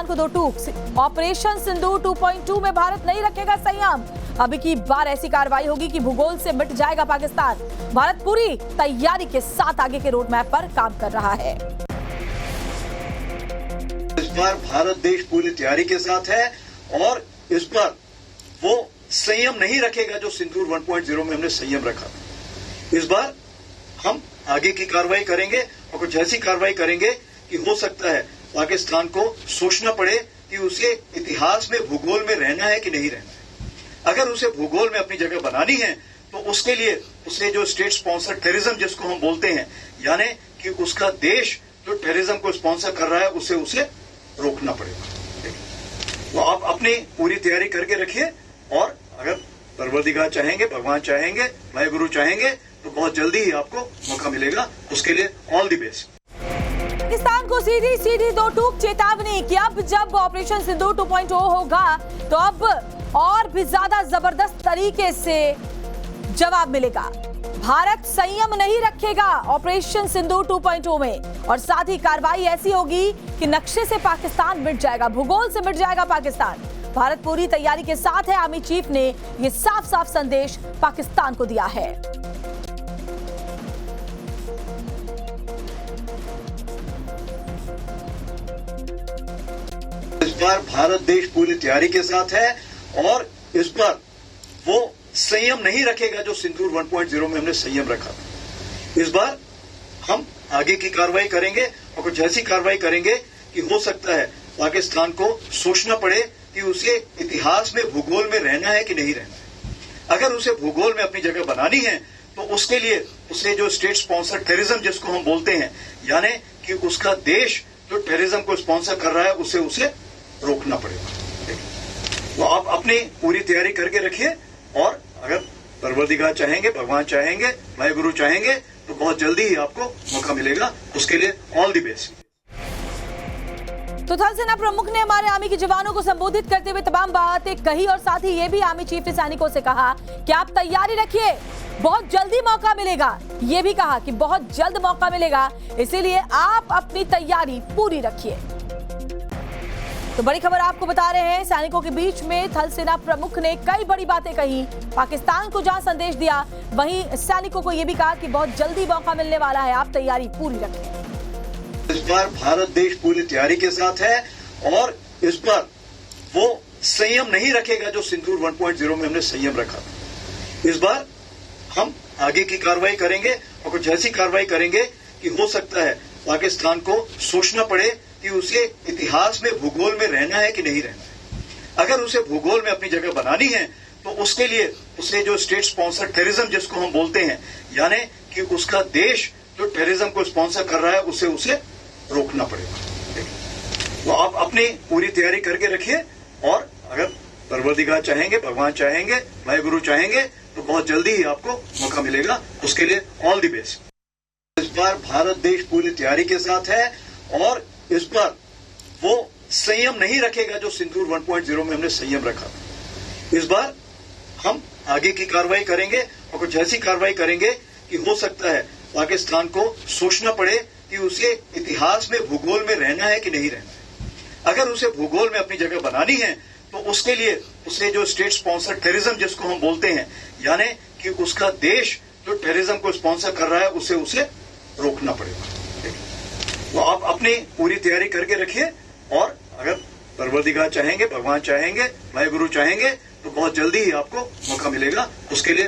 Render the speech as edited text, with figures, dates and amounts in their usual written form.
पाकिस्तान को दो टूक। ऑपरेशन सिंदूर 2.2 में भारत नहीं रखेगा संयम। अब की बार ऐसी कार्रवाई होगी कि भूगोल से मिट जाएगा पाकिस्तान। भारत पूरी तैयारी के साथ आगे के रोड मैप पर काम कर रहा है। इस बार भारत देश पूरी तैयारी के साथ है और इस बार वो संयम नहीं रखेगा जो सिंदूर 1.0 में हमने संयम रखा। इस बार हम आगे की कार्रवाई करेंगे और कुछ ऐसी कार्रवाई करेंगे कि हो सकता है पाकिस्तान को सोचना पड़े कि उसे इतिहास में भूगोल में रहना है कि नहीं रहना है। अगर उसे भूगोल में अपनी जगह बनानी है तो उसके लिए उसे जो स्टेट स्पॉन्सर टेररिज्म जिसको हम बोलते हैं, यानी कि उसका देश जो टेररिज्म को स्पॉन्सर कर रहा है उसे रोकना पड़ेगा। तो आप अपनी पूरी तैयारी करके रखिए और अगर परवरदिगार चाहेंगे, भगवान चाहेंगे, भाई गुरु चाहेंगे तो बहुत जल्दी ही आपको मौका मिलेगा। उसके लिए ऑल द बेस्ट। पाकिस्तान को सीधी सीधी दो टूक चेतावनी कि अब जब ऑपरेशन सिंदूर 2.0 होगा तो अब और भी ज्यादा जबरदस्त तरीके से जवाब मिलेगा। भारत संयम नहीं रखेगा ऑपरेशन सिंदूर 2.0 में और साथ ही कार्रवाई ऐसी होगी कि नक्शे से पाकिस्तान मिट जाएगा, भूगोल से मिट जाएगा पाकिस्तान। भारत पूरी तैयारी के साथ है। आर्मी चीफ ने यह साफ साफ संदेश पाकिस्तान को दिया है। इस बार भारत देश पूरी तैयारी के साथ है और इस बार वो संयम नहीं रखेगा जो सिंदूर 1.0 में हमने संयम रखा। इस बार हम आगे की कार्रवाई करेंगे और कुछ ऐसी कार्रवाई करेंगे कि हो सकता है पाकिस्तान को सोचना पड़े कि उसे इतिहास में भूगोल में रहना है कि नहीं रहना है। अगर उसे भूगोल में अपनी जगह बनानी है तो उसके लिए उसे जो स्टेट स्पॉन्सर टेररिज्म जिसको हम बोलते हैं, यानी कि उसका देश जो टेररिज्म को स्पॉन्सर कर रहा है उसे रोकना पड़ेगा। तो आप अपनी पूरी तैयारी करके रखिए और अगर परवरदिगार चाहेंगे, भगवान चाहेंगे, भाई गुरु चाहेंगे तो बहुत जल्दी ही आपको मौका मिलेगा। उसके लिए ऑल द बेस्ट। तो थल सेना प्रमुख ने हमारे आर्मी के जवानों को संबोधित करते हुए तमाम बातें कही और साथ ही ये भी आर्मी चीफ ने सैनिकों से कहा कि आप तैयारी रखिए, बहुत जल्दी मौका मिलेगा। ये भी कहा कि बहुत जल्द मौका मिलेगा, इसीलिए आप अपनी तैयारी पूरी रखिए। तो बड़ी खबर आपको बता रहे हैं, सैनिकों के बीच में थल सेना प्रमुख ने कई बड़ी बातें कही। पाकिस्तान को जहां संदेश दिया वहीं सैनिकों को यह भी कहा कि बहुत जल्दी मौका मिलने वाला है, आप तैयारी पूरी रखें। इस बार भारत देश पूरी तैयारी के साथ है और इस बार वो संयम नहीं रखेगा जो सिंदूर 1.0 में हमने संयम रखा। इस बार हम आगे की कार्रवाई करेंगे और कुछ ऐसी कार्रवाई करेंगे कि हो सकता है पाकिस्तान को सोचना पड़े कि उसे इतिहास में भूगोल में रहना है कि नहीं रहना है। अगर उसे भूगोल में अपनी जगह बनानी है तो उसके लिए उसे जो स्टेट स्पॉन्सर टेररिज्म जिसको हम बोलते हैं, यानी कि उसका देश जो टेररिज्म को स्पॉन्सर कर रहा है उसे रोकना पड़ेगा। तो आप अपनी पूरी तैयारी करके रखिए और अगर परवरदिगार चाहेंगे, भगवान चाहेंगे, भाई गुरु चाहेंगे तो बहुत जल्दी ही आपको मौका मिलेगा। उसके लिए ऑल द बेस्ट। इस बार भारत देश पूरी तैयारी के साथ है और इस बार वो संयम नहीं रखेगा जो सिंदूर 1.0 में हमने संयम रखा। इस बार हम आगे की कार्रवाई करेंगे और कुछ ऐसी कार्रवाई करेंगे कि हो सकता है पाकिस्तान को सोचना पड़े कि उसे इतिहास में भूगोल में रहना है कि नहीं रहना है। अगर उसे भूगोल में अपनी जगह बनानी है तो उसके लिए उसे जो स्टेट स्पॉन्सर टेररिज्म जिसको हम बोलते हैं, यानी कि उसका देश जो टेररिज्म को स्पॉन्सर कर रहा है उसे रोकना पड़ेगा। तो आप अपनी पूरी तैयारी करके रखिए और अगर परवरदिगार चाहेंगे, भगवान चाहेंगे, भाई गुरु चाहेंगे तो बहुत जल्दी ही आपको मौका मिलेगा। उसके लिए